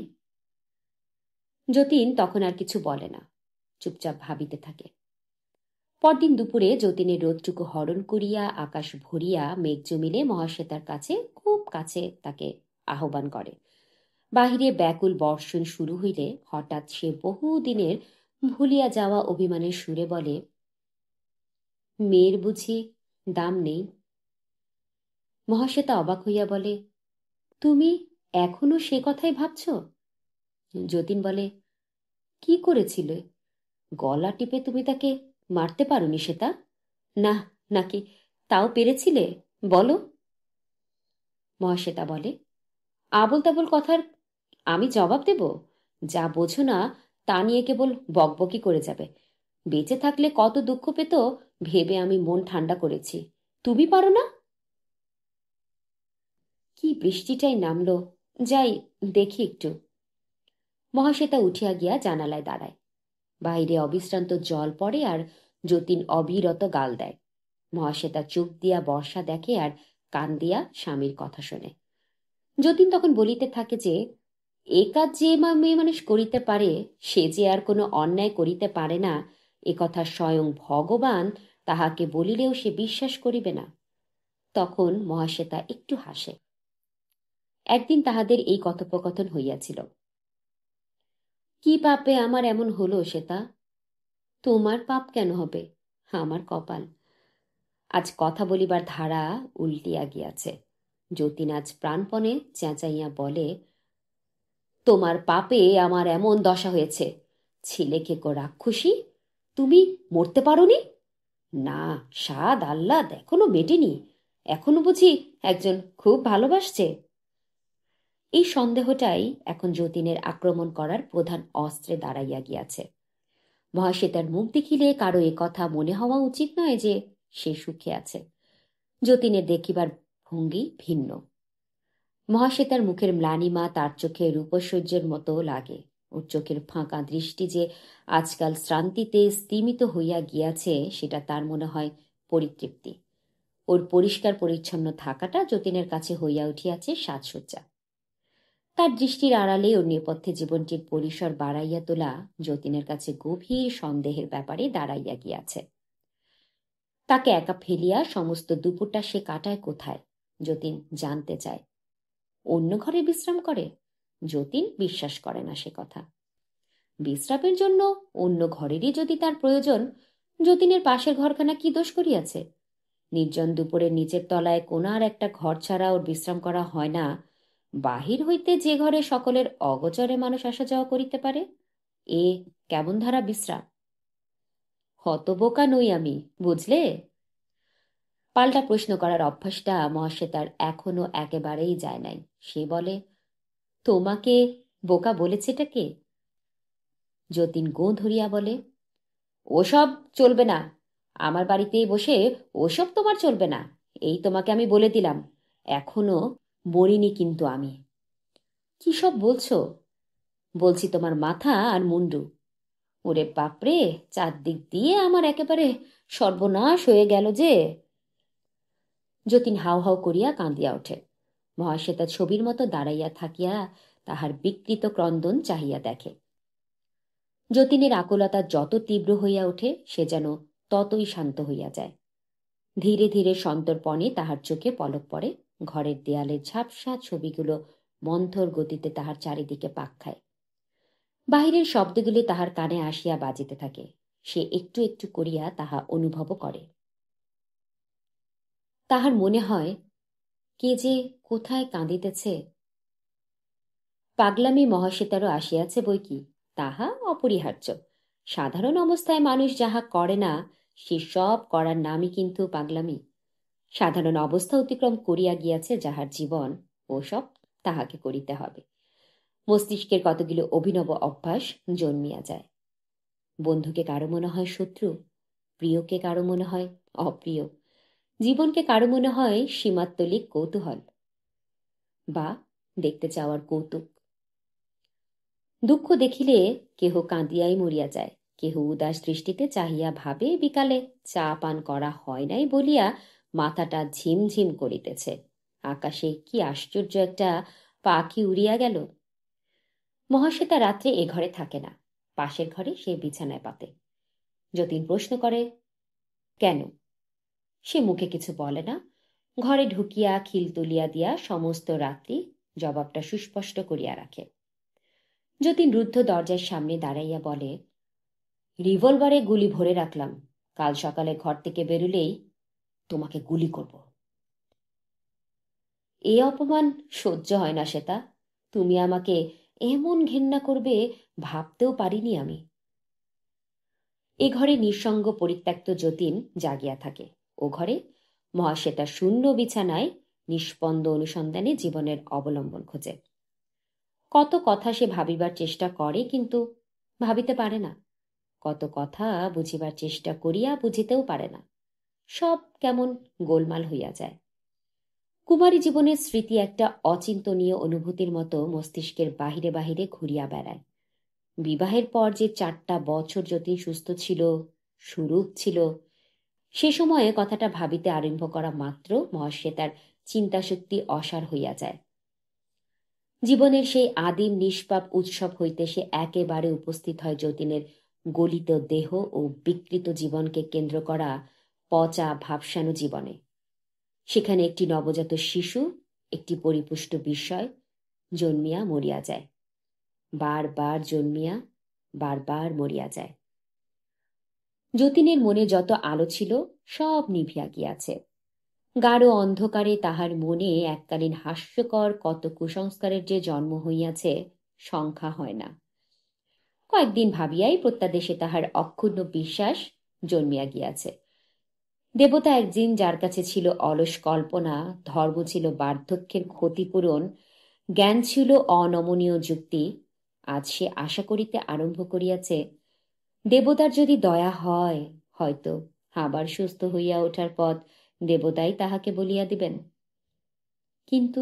যতীন তখন আর কিছু বলে না, চুপচাপ ভাবিতে থাকে। পরদিন দুপুরে যতীনের রোদটুকু হরণ করিয়া আকাশ ভরিয়া মেঘ জমিলে মহাশ্বেতার কাছে, খুব কাছে, তাকে আহ্বান করে। বাহিরে ব্যাকুল বর্ষণ শুরু হইলে হঠাৎ সে বহুদিনের ভুলিয়া যাওয়া অভিমানের সুরে বলে, মেয়ের বুঝি দাম নেই? মহাশ্বেতা অবাক হইয়া বলে, তুমি এখনো সে কথাই ভাবছ? যতীন বলে, কি করেছিলে? গলা টিপে তুমি তাকে মারতে পারোনি শ্বেতা? না, নাকি তাও পেরেছিলে? বলো। মহাশ্বেতা বলে, আবল তাবল কথার আমি জবাব দেব? যা বোঝো না তা নিয়ে কেবল বকবকি করে যাবে। বেঁচে থাকলে কত দুঃখ পেত ভেবে আমি মন ঠান্ডা করেছি। তুমি পারো না? কি বৃষ্টিটাই নামলো, যাই দেখি একটু। মহাশ্বেতা উঠিয়া গিয়া জানালায় দাঁড়ায়। বাইরে অবিশ্রান্ত জল পড়ে আর যতীন অবিরত গাল দেয়। মহাশ্বেতা চোখ দিয়া বর্ষা দেখে আর কান দিয়া স্বামীর কথা শোনে। যতীন তখন বলিতে থাকে যে এ কাজ যে মেয়ে মানুষ করিতে পারে সে যে আর কোনো অন্যায় করিতে পারে না, এ কথা স্বয়ং ভগবান তাহাকে বলিলেও সে বিশ্বাস করিবে না। তখন মহাশ্বেতা একটু হাসে। একদিন তাহাদের এই কথোপকথন হইয়াছিল। কি পাপে আমার এমন হলো শ্বেতা? তোমার পাপ কেন হবে? আমার কপাল। আজ কথা বলিবার ধারা উল্টিয়া গিয়াছে। যতীন আজ প্রাণপণে চেঁচাইয়া বলে, তোমার পাপে আমার এমন দশা হয়েছে। ছেলেকে কো রাক্ষসী, তুমি মরতে পারোনি? না, স্বাদ আহ্লাদ এখনো মেটেনি, এখনো বুঝি একজন খুব ভালোবাসছে। এই সন্দেহটাই এখন যতীনের আক্রমণ করার প্রধান অস্ত্রে দাঁড়াইয়া গিয়াছে। মহাশ্বেতার মুখ দেখিলে কারো এ কথা মনে হওয়া উচিত নয় যে সে সুখে আছে। যতীনের দেখিবার ভঙ্গি ভিন্ন। মহাশ্বেতার মুখের ম্লানিমা তার চোখে রূপসৌর্যের মতো লাগে। ওর চোখের ফাঁকা দৃষ্টি যে আজকাল শ্রান্তিতে স্তিমিত হইয়া গিয়াছে সেটা তার মনে হয় পরিতৃপ্তি। ওর পরিষ্কার পরিচ্ছন্ন থাকাটা যতীনের কাছে হইয়া উঠিয়াছে সাজসজ্জা। তার দৃষ্টির আড়ালে ওর নেপথ্যে জীবনটির পরিসর বাড়াইয়া তোলা যতীনের কাছে গভীর সন্দেহের ব্যাপারে দাঁড়াইয়া গিয়াছে। তাকে একা ফেলিয়া সমস্ত দুপুরটা সে কাটায় কোথায়, যতীন জানতে চায়। অন্য ঘরে বিশ্রাম করে? যতীন বিশ্বাস করে না সে কথা। বিশ্রামের জন্য অন্য ঘরেরই যদি তার প্রয়োজন, যতীনের পাশের ঘরখানা কি দোষ করিয়াছে? নির্জন দুপুরের নিচের তলায় কোনার একটা ঘর ছাড়া ওর বিশ্রাম করা হয় না, বাহির হইতে যে ঘরে সকলের অগোচরে মানুষ আসা যাওয়া করিতে পারে? এ কেমন ধারা বিশ্রাম? হতবোকা নই আমি, বুঝলে? পাল্টা প্রশ্ন করার অভ্যাসটা মহাশ্বেতার এখনো একেবারেই যায় নাই। সে বলে, তোমাকে বোকা বলেছেটা কে? যতীন গোঁ ধরিয়া বলে, ওসব চলবে না। আমার বাড়িতে বসে ওসব তোমার চলবে না, এই তোমাকে আমি বলে দিলাম। এখনো মরিনি কিন্তু আমি। কি সব বলছো? বলছি তোমার মাথা আর মুন্ডু। ওরে বাপরে, চারদিক দিয়ে আমার একেবারে সর্বনাশ হয়ে গেল যে। যতীন হাউ হাউ করিয়া কাঁদিয়া ওঠে। মহাশ্বেতা ছবির মতো দাঁড়াইয়া থাকিয়া তাহার বিকৃত ক্রন্দন চাহিয়া দেখে। যতীনের আকুলতা যত তীব্র হইয়া ওঠে, সে যেন ততই শান্ত হইয়া যায়। ধীরে ধীরে সন্তর্পণে তাহার চোখে পলক পড়ে। ঘরের দেয়ালের ঝাপসা ছবিগুলো মন্থর গতিতে তাহার চারিদিকে পাক খায়। বাহিরের শব্দগুলি তাহার কানে আসিয়া বাজিতে থাকে। সে একটু একটু করিয়া তাহা অনুভব করে। তাহার মনে হয়, কে যে কোথায় কাঁদিতেছে। পাগলামি মহাশ্বেতারও আসিয়াছে বই কি, তাহা অপরিহার্য। সাধারণ অবস্থায় মানুষ যাহা করে না, সে সব করার নামই কিন্তু পাগলামি। সাধারণ অবস্থা অতিক্রম করিয়া গিয়াছে যাহার জীবন, ওসব তাহাকে করিতে হবে। মস্তিষ্কের কতগুলো অভিনব অভ্যাস জন্মিয়া যায়। বন্ধুকে কারো মনে হয় শত্রু, প্রিয়কে কারো মনে হয় অপ্রিয়, জীবনকে কারো মনে হয় সীমাত্তলিক কৌতূহল বা দেখতে চাওয়ার কৌতুক। দুঃখ দেখিলে কেহ কাঁদিয়াই মরিয়া যায়, কেহ উদাস দৃষ্টিতে চাহিয়া ভাবে বিকালে চা পান করা হয় নাই বলিয়া মাথাটা ঝিমঝিম করিতেছে। আকাশে কি আশ্চর্য একটা পাখি উড়িয়া গেল। মহাশ্বেতা রাত্রে এ ঘরে থাকে না, পাশের ঘরে সে বিছানায় পাতে। যতীন প্রশ্ন করে, কেন? সে মুখে কিছু বলে না, ঘরে ঢুকিয়া খিল তুলিয়া দিয়া সমস্ত রাত্রি জবাবটা সুস্পষ্ট করিয়া রাখে। যতীন রুদ্ধ দরজার সামনে দাঁড়াইয়া বলে, রিভলভারে গুলি ভরে রাখলাম, কাল সকালে ঘর থেকে বেরুলেই তোমাকে গুলি করব। এ অপমান সহ্য হয় না শ্বেতা। তুমি আমাকে এমন ঘেন্না করবে ভাবতেও পারিনি আমি। এ ঘরে নিঃসঙ্গ পরিত্যক্ত যতীন জাগিয়া থাকে। ও ঘরে মহাশ্বেতা শূন্য বিছানায় নিষ্পন্দ অনুসন্ধানে জীবনের অবলম্বন খোঁজে। কত কথা সে ভাবিবার চেষ্টা করে, কিন্তু ভাবিতে পারে না। কত কথা বুঝিবার চেষ্টা করিয়া বুঝিতেও পারে না। সব কেমন গোলমাল হইয়া যায়। কুমারী জীবনের স্মৃতি একটা অচিন্তনীয় অনুভূতির মতো মস্তিষ্কের বাহিরে বাহিরে ঘুরিয়া বেড়ায়। বিবাহের পর যে 4টা বছর যতীন সুস্থ ছিল, সুরূপ ছিল, সে সময়ে কথাটা ভাবিতে আরম্ভ করা মাত্র মহাশ্বেতার চিন্তাশক্তি অসার হইয়া যায়। জীবনের সেই আদিম নিষ্পাপ উৎসব হইতে সে একেবারে উপস্থিত হয় যতীনের গলিত দেহ ও বিকৃত জীবনকে কেন্দ্র করা পচা ভাবসানো জীবনে। সেখানে একটি নবজাত শিশু, একটি পরিপুষ্ট বিস্ময় জন্মিয়া মরিয়া যায়, বারবার জন্মিয়া বারবার মরিয়া যায়। যতীনের মনে যত আলো ছিল সব নিভিয়া গিয়াছে। গাঢ় অন্ধকারে তাহার মনে এককালীন হাস্যকর কত কুসংস্কারের যে জন্ম হইয়াছে সংখ্যা হয় না। কয়েকদিন ভাবিয়াই প্রত্যাদেশে তাহার অক্ষুণ্ণ বিশ্বাস জন্মিয়া গিয়াছে। দেবতা একদিন যার কাছে ছিল অলস কল্পনা, ধর্ম ছিল বার্ধক্যের ক্ষতিপূরণ, জ্ঞান ছিল অনমনীয় যুক্তি, আজ সে আশা করিতে আরম্ভ করিয়াছে, দেবতার যদি দয়া হয়, হয়তো আবার সুস্থ হইয়া ওঠার পথ দেবতাই তাহাকে বলিয়া দিবেন। কিন্তু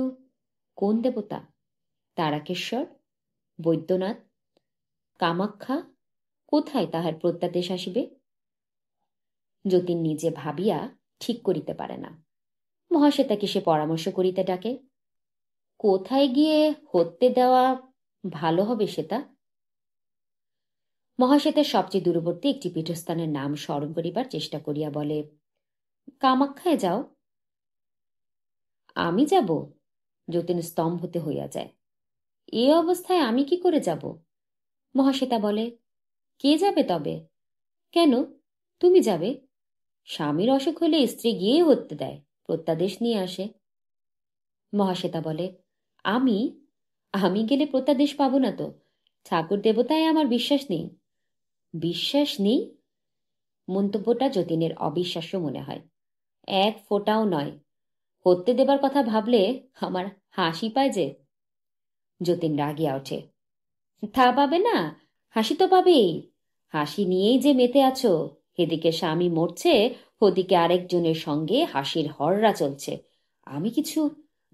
কোন দেবতা? তারাকেশ্বর, বৈদ্যনাথ, কামাখ্যা, কোথায় তাহার প্রত্যাদেশ আসিবে? যতীন নিজে ভাবিয়া ঠিক করিতে পারে না। মহাশ্বেতাকে সে পরামর্শ করিতে ডাকে। কোথায় গিয়ে হত্যে দেওয়া ভালো হবে সেটা? মহাশ্বেতার সবচেয়ে দূরবর্তী একটি পীঠস্থানের নাম স্মরণ করিবার চেষ্টা করিয়া বলে, কামাখ্যায় যাও। আমি যাব? যতীন স্তম্ভিত হইয়া যায়। এ অবস্থায় আমি কি করে যাব? মহাশ্বেতা বলে, কে যাবে তবে? কেন, তুমি যাবে। স্বামীর অসুখ হলে স্ত্রী গিয়ে হত্যে দেয়, প্রত্যাদেশ নিয়ে আসে। মহাশ্বেতা বলে, আমি আমি গেলে প্রত্যাদেশ পাবো না তো। ঠাকুর দেবতায় আমার বিশ্বাস নেই। বিশ্বাস নেই? মন্তব্যটা যতীনের অবিশ্বাস্য মনে হয়। এক ফোঁটাও নয়। হত্যে দেবার কথা ভাবলে আমার হাসি পায় যে। যতীন রাগিয়া ওঠে। তা পাবে না? হাসি তো পাবেই। হাসি নিয়েই যে মেতে আছো। এদিকে স্বামী মরছে, ওদিকে আরেকজনের সঙ্গে হাসির হররা চলছে। আমি কিছু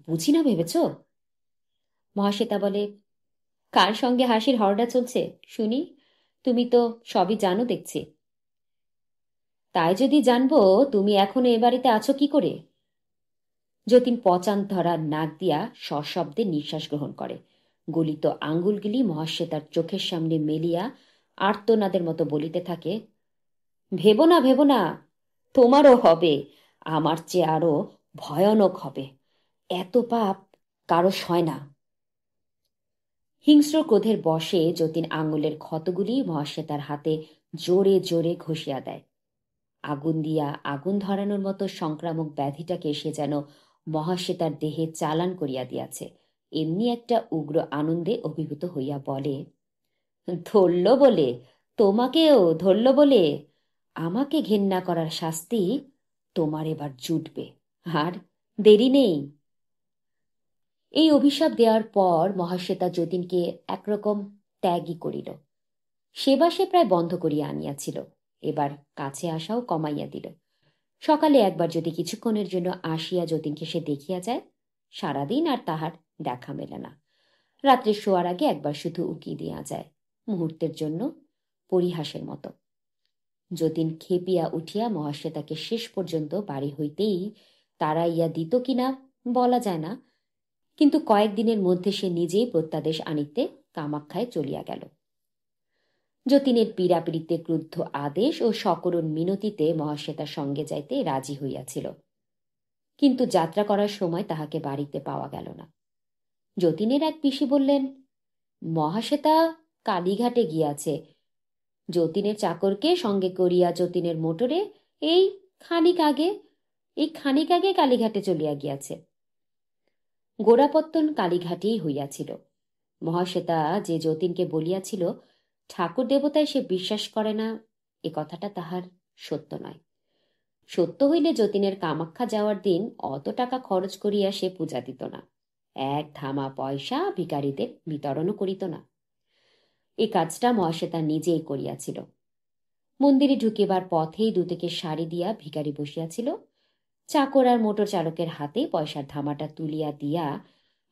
বুঝি না ভেবেছ? মহাশ্বেতা বলে, কার সঙ্গে হাসির হররা চলছে শুনি? তুমি তো সবই জানো দেখছি। তাই যদি জানবো, তুমি এখনো এ বাড়িতে আছো কি করে? যতীন পচান ধরা নাক দিয়া সশব্দে নিঃশ্বাস গ্রহণ করে। গলিত আঙ্গুলগুলি মহাশ্বেতার চোখের সামনে মেলিয়া আর্তনাদের মতো বলিতে থাকে, ভেবো না, ভেবো না, তোমারও হবে, আমার চেয়ে আরো ভয়ানক হবে। এত পাপ কারো সয় না। হিংস্র ক্রোধের বশে যতীন আঙ্গুলের ক্ষতগুলি মহাশ্বেতার হাতে জোরে জোরে ঘষিয়া দেয়। আগুন দিয়া আগুন ধরানোর মতো সংক্রামক ব্যাধিটাকে সে যেন মহাশ্বেতার দেহে চালান করিয়া দিয়াছে। এমনি একটা উগ্র আনন্দে অভিভূত হইয়া বলে, ধরল বলে, তোমাকেও ধরল বলে, আমাকে ঘেন্না করার শাস্তি তোমার এবার জুটবে, আর দেরি নেই। এই অভিশাপ দেওয়ার পর মহাশ্বেতা যতীনকে একরকম ত্যাগই করিল। সেবা সে প্রায় বন্ধ করিয়া আনিয়াছিল, এবার কাছে আসাও কমাইয়া দিল। সকালে একবার যদি কিছুক্ষণের জন্য আসিয়া যতীনকে সে দেখিয়া যায়, সারাদিন আর তাহার দেখা মেলে না। রাত্রে শোয়ার আগে একবার শুধু উকি দিয়া যায়, মুহূর্তের জন্য, পরিহাসের মতো। যতীন খেপিয়া উঠিয়া মহাশ্বেতাকে শেষ পর্যন্ত বাড়ি হইতেই তাড়াইয়া দিত কিনা বলা যায় না, কিন্তু কয়েকদিনের মধ্যে সে নিজেই প্রত্যাদেশ আনিতে কামাখ্যায় চলিয়া গেল। যতীনের পীড়াপিড়িতে ক্রুদ্ধ আদেশ ও সকরুণ মিনতিতে মহাশ্বেতার সঙ্গে যাইতে রাজি হইয়াছিল, কিন্তু যাত্রা করার সময় তাহাকে বাড়িতে পাওয়া গেল না। যতীনের এক পিসি বললেন, মহাশ্বেতা কালীঘাটে গিয়াছে। যতীনের চাকরকে সঙ্গে করিয়া যতীনের মোটরে এই খানিক আগে কালীঘাটে চলিয়া গিয়াছে। গোড়াপত্তন কালীঘাটেই হইয়াছিল। মহাশ্বেতা যে যতীনকে বলিয়াছিল ঠাকুর দেবতায় সে বিশ্বাস করে না, এ কথাটা তাহার সত্য নয়। সত্য হইলে যতীনের কামাখ্যা যাওয়ার দিন অত টাকা খরচ করিয়া সে পূজা দিত না, এক ধামা পয়সা ভিখারীদের বিতরণও করিত না। এই কাজটা মহাশ্বেতা নিজেই করিয়াছিল। মন্দিরে ঢুকিবার পথেই দুদিকে সারি দিয়া ভিখারি বসিয়াছিল। চাকর আর মোটর চালকের হাতে পয়সার ধামাটা তুলিয়া দিয়া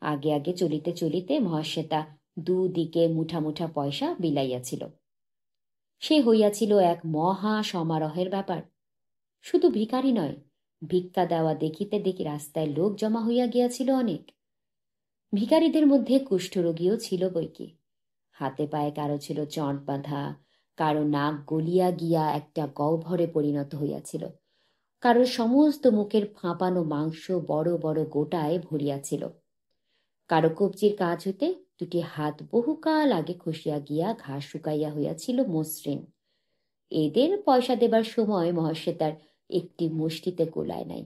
আগে আগে চলিতে চলিতে মহাশ্বেতা দুদিকে মুঠা মুঠা পয়সা বিলাইয়াছিল। সে হইয়াছিল এক মহা সমারোহের ব্যাপার। শুধু ভিখারি নয়, ভিক্ষা দেওয়া দেখিতে দেখি রাস্তায় লোক জমা হইয়া গিয়াছিল অনেক। ভিখারিদের মধ্যে কুষ্ঠরোগীও ছিল বৈকি। হাতে পায়ে কারো ছিল চট বাঁধা, কারো নাক গলিয়া গিয়া একটা গহ্বরে পরিণত হইয়াছিল, কারো সমস্ত মুখের ফাঁপানো মাংস বড় বড় গোটায় ভরিয়াছিল, কারো কবজির কাজ হইতে দুটি হাত বহুকাল আগে খসিয়া গিয়া ঘাস শুকাইয়া হইয়াছিল মসৃণ। এদের পয়সা দেবার সময় মহাশ্বেতার একটি মুষ্টিতে কুলায় নাই।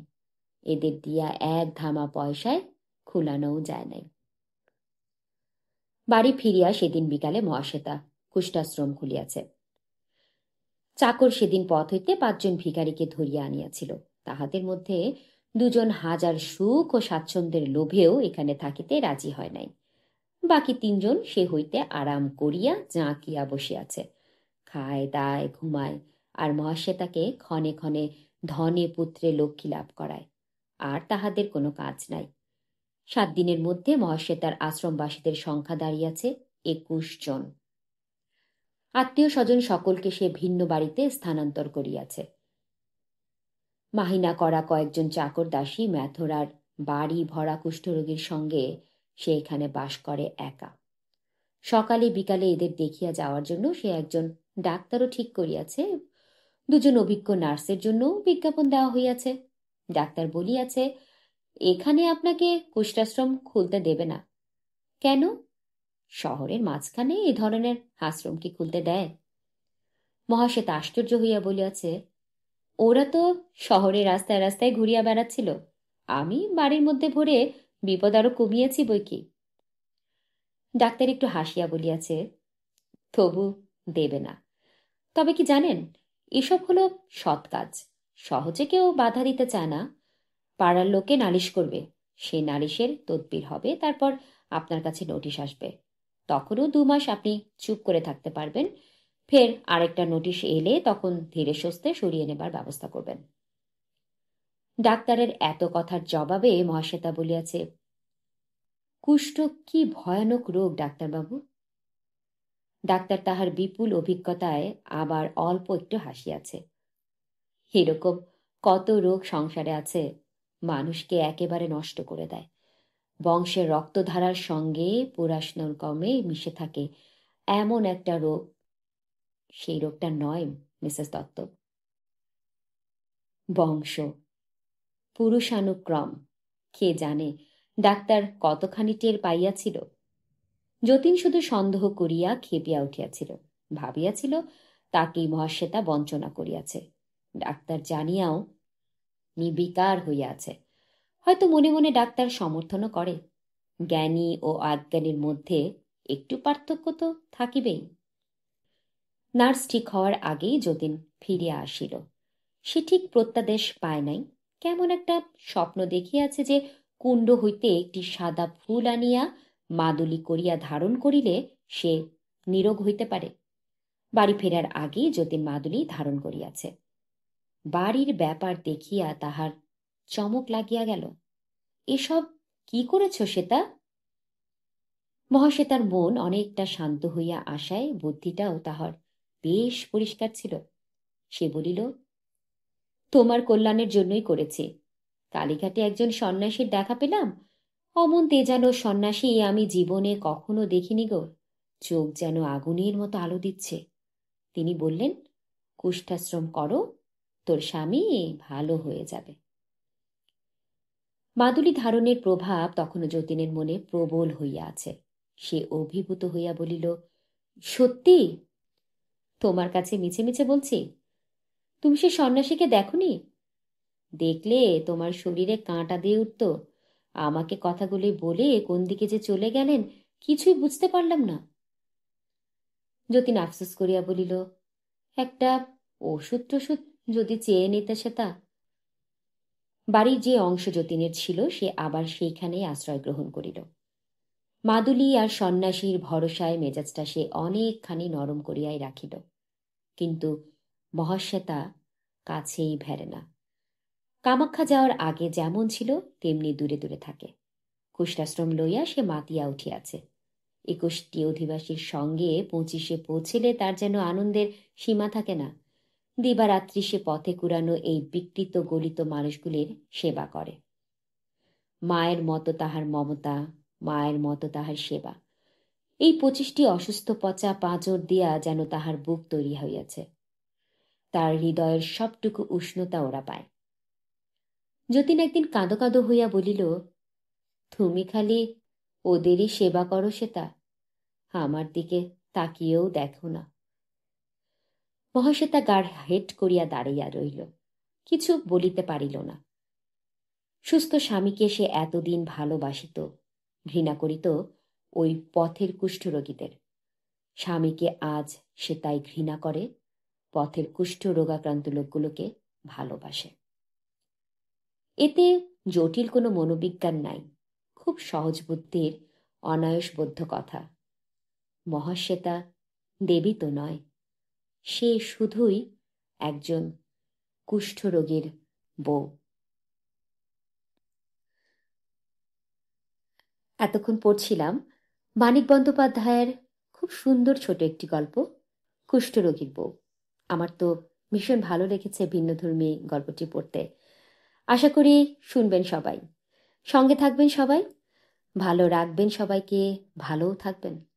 এদের দিয়া এক ধামা পয়সায় খুলানোও যায় নাই। বাড়ি ফিরিয়া সেদিন বিকালে মহাশ্বেতা কুষ্ঠাশ্রম খুলিয়াছে। চাকর সেদিন পথ হইতে 5 জন ভিখারিকে ধরিয়া আনিয়াছিল। তাহাদের মধ্যে 2 জন হাজার সুখ ও স্বাচ্ছন্দ্যের লোভেও এখানে থাকিতে রাজি হয় নাই। বাকি 3 জন সে হইতে আরাম করিয়া জাঁকিয়া বসিয়াছে, খায় দায় ঘুমায়, আর মহাশ্বেতাকে ক্ষণে ক্ষণে ধনে পুত্রে লক্ষ্মী লাভ করায়। আর তাহাদের কোনো কাজ নাই। 7 দিনের মধ্যে মহাশ্বেতার আশ্রমবাসীদের সংখ্যা দাঁড়িয়েছে 21 জন। আত্মীয় স্বজন সকলকে সে ভিন্ন বাড়িতে স্থানান্তর করিয়াছে। মাহিনা করা কয়েকজন চাকর দাসী ম্যাথরার বাড়ি ভরা কুষ্ঠরোগীর সঙ্গে সে এখানে বাস করে একা। সকালে বিকালে এদের দেখিয়া যাওয়ার জন্য সে একজন ডাক্তারও ঠিক করিয়াছে, দুজন অভিজ্ঞ নার্সের জন্য বিজ্ঞাপন দেওয়া হইয়াছে। ডাক্তার বলিয়াছে, এখানে আপনাকে কুষ্ঠাশ্রম খুলতে দেবে না। কেন? শহরের মাঝখানে এ ধরনের আশ্রম কি খুলতে দেয়? মহাশ্বেতা আশ্চর্য হইয়া বলিয়াছে, ওরা তো শহরের রাস্তায় রাস্তায় ঘুরিয়া বেড়াচ্ছিল, আমি বাড়ির মধ্যে ভরে বিপদ আরো কমিয়েছি বই কি। ডাক্তার একটু হাসিয়া বলিয়াছে, তবু দেবে না। তবে কি জানেন, এসব হলো সৎ কাজ, সহজে কেউ বাধা দিতে চায় না। পাড়ার লোকে নালিশ করবে, সেই নালিশের তদবির হবে, তারপর আপনার কাছে নোটিশ আসবে। তখনও 2 মাস আপনি চুপ করে থাকতে পারবেন, ফের আরেকটা নোটিশ এলে তখন ধীরে সুস্থে সরিয়ে নেবার ব্যবস্থা করবেন। ডাক্তারের এত কথার জবাবে মহাশ্বেতা বলিয়াছে, কুষ্ঠ কি ভয়ানক রোগ ডাক্তারবাবু। ডাক্তার তাহার বিপুল অভিজ্ঞতায় আবার অল্প একটু হাসিয়াছে। এরকম কত রোগ সংসারে আছে, মানুষকে একেবারে নষ্ট করে দেয়। বংশের রক্তধারার সঙ্গে পুরাশনল কমে মিশে থাকে এমন একটা রোগ, সেই রোগটা নয় মিসেস দত্ত, বংশ, পুরুষানুক্রম। কে জানে ডাক্তার কতখানি টের পাইয়াছিল। যতীন শুধু সন্দেহ করিয়া খেপিয়া উঠিয়াছিল, ভাবিয়াছিল তাকেই মহাশ্বেতা বঞ্চনা করিয়াছে। ডাক্তার জানিয়াও নির্বিকার হইয়াছে। হয়তো মনে মনে ডাক্তার সমর্থনও করে। জ্ঞানী ও অজ্ঞানীর মধ্যে একটু পার্থক্য তো থাকিবেই। নার্স ঠিক হওয়ার আগেই যতীন ফিরিয়া আসিল। সে ঠিক প্রত্যাদেশ পায় নাই, কেমন একটা স্বপ্ন দেখিয়াছে যে কুণ্ড হইতে একটি সাদা ফুল আনিয়া মাদুলি করিয়া ধারণ করিলে সে নিরোগ হইতে পারে। বাড়ি ফেরার আগেই যতীন মাদুলি ধারণ করিয়াছে। বাড়ির ব্যাপার দেখিয়া তাহার চমক লাগিয়া গেল। এসব কি করেছ শ্বেতা? মহাশ্বেতার মন অনেকটা শান্ত হইয়া আসায় বুদ্ধিটাও তাহার বেশ পরিষ্কার ছিল। সে বলিল, তোমার কল্যাণের জন্যই করেছি। কালীঘাটে একজন সন্ন্যাসীর দেখা পেলাম, অমন তেজানো সন্ন্যাসী আমি জীবনে কখনো দেখিনি গো। চোখ যেন আগুনের মতো আলো দিচ্ছে। তিনি বললেন, কুষ্ঠাশ্রম করো, তোর স্বামী ভালো হয়ে যাবে। মাদুলি ধারণের প্রভাব তখনও যতীনের মনে প্রবল হইয়া আছে। সে অভিভূত হইয়া বলিল, সত্যি? তোমার কাছে মিছে মিছে বলছি? তুমি সে সন্ন্যাসীকে দেখনি? দেখলে তোমার শরীরে কাঁটা দিয়ে উঠত। আমাকে কথাগুলি বলে কোন দিকে যে চলে গেলেন কিছুই বুঝতে পারলাম না। যতীন আফসোস করিয়া বলিল, একটা ওষুধ টষুধ যদি চেয়ে নিতে সে। তা বাড়ির যে অংশ যতীনের ছিল সে আবার সেইখানেই আশ্রয় গ্রহণ করিল। মাদুলি আর সন্ন্যাসীর ভরসায় মেজাজটা সে অনেকখানি নরম করিয়াই রাখিল। কিন্তু মহাশ্বেতা কাছেই ভেরে না। কামাখ্যা যাওয়ার আগে যেমন ছিল তেমনি দূরে দূরে থাকে। কুষ্ঠাশ্রম লইয়া সে মাতিয়া উঠিয়াছে। 21টি অধিবাসীর সঙ্গে 25-এ পৌঁছিলে তার যেন আনন্দের সীমা থাকে না। দিবারাত্রি সে পথে কুড়ানো এই বিকৃত গলিত মানুষগুলির সেবা করে। মায়ের মতো তাহার মমতা, মায়ের মতো তাহার সেবা। এই 25টি অসুস্থ পচা পাঁজর দিয়া যেন তাহার বুক তৈরি হইয়াছে। তার হৃদয়ের সবটুকু উষ্ণতা ওরা পায়। যতীন একদিন কাঁদো কাঁদো হইয়া বলিল, তুমি খালি ওদেরই সেবা করো শ্বেতা, আমার দিকে তাকিয়েও দেখো না। মহাশ্বেতা গাড় হেট করিয়া দাঁড়াইয়া রইল, কিছু বলিতে পারিল না। সুস্থ স্বামীকে সে এতদিন ভালোবাসিত, ঘৃণা করিত ওই পথের কুষ্ঠরোগীদের। স্বামীকে আজ সে তাই ঘৃণা করে, পথের কুষ্ঠ রোগাক্রান্ত লোকগুলোকে ভালোবাসে। এতে জটিল কোনো মনোবিজ্ঞান নাই, খুব সহজ বুদ্ধির অনায়াসবোধ্য কথা। মহাশ্বেতা দেবী তো নয়, সে শুধুই একজন কুষ্ঠরোগীর বউ। এতক্ষণ পড়ছিলাম মানিক বন্দ্যোপাধ্যায়ের খুব সুন্দর ছোট একটি গল্প, কুষ্ঠরোগীর বউ। আমার তো ভীষণ ভালো লেগেছে ভিন্নধর্মী গল্পটি পড়তে। আশা করি শুনবেন সবাই। সঙ্গে থাকবেন সবাই, ভালো রাখবেন সবাইকে, ভালোও থাকবেন।